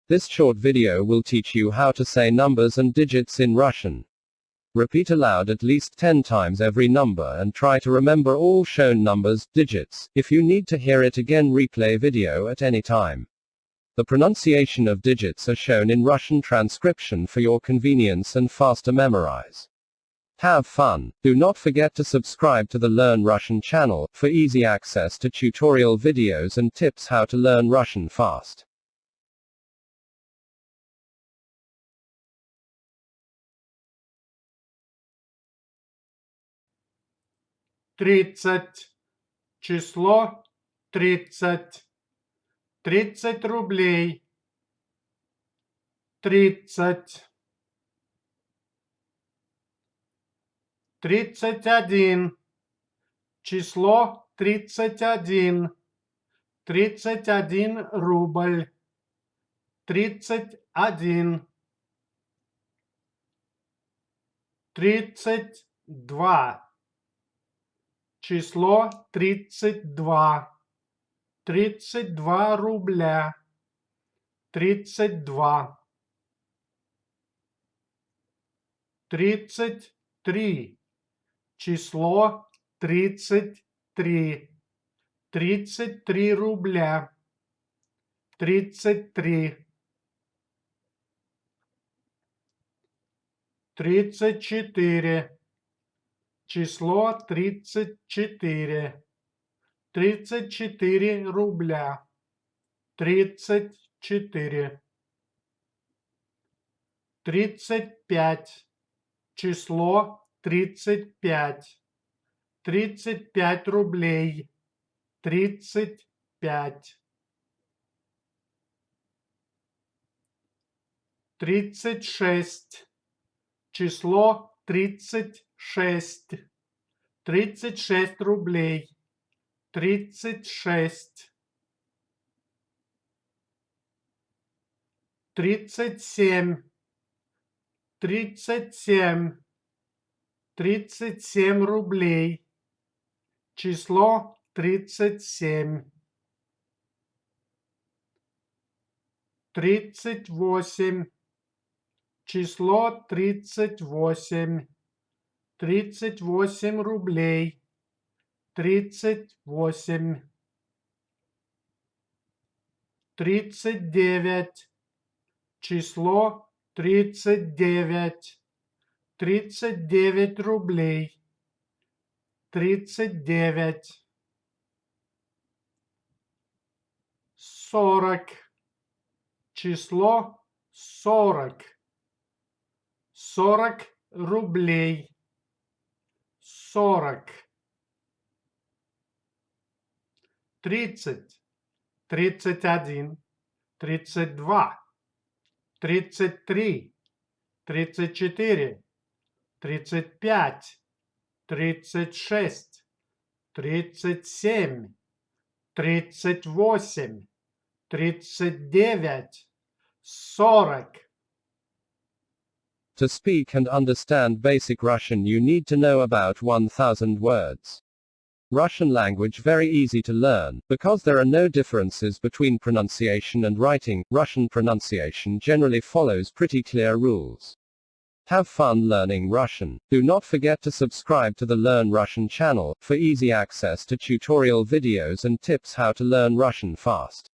This short video will teach you how to say numbers and digits in Russian. Repeat aloud at least 10 times every number and try to remember all shown numbers, digits. If you need to hear it again, replay video at any time. The pronunciation of digits are shown in Russian transcription for your convenience and faster memorize. Have fun. Do not forget to subscribe to the Learn Russian channel for easy access to tutorial videos and tips how to learn Russian fast. Тридцать. Число 30. 30 рублей. 30. 31. Число 31. 31 рубль. 31. 32. Число 32. 32 рубля. 32. 33. Число 33. 33 рубля. 33. 34. Число 34. 34 рубля. 34. 35. Число 35. 35 рублей. 35. 36. Число 36. 36 рублей. 36. 37. 37. 37 рублей. Число 37. 38. Число 38. 38 рублей. 38. 39. Число 39. 39 рублей. 39. 40. Число 40. 40 рублей. 40. 30. 31. 32. 33. 34. 35. 36. 37. 38. 39. 40. To speak and understand basic Russian, you need to know about 1000 words. Russian language very easy to learn, because there are no differences between pronunciation and writing. Russian pronunciation generally follows pretty clear rules. Have fun learning Russian. Do not forget to subscribe to the Learn Russian channel for easy access to tutorial videos and tips how to learn Russian fast.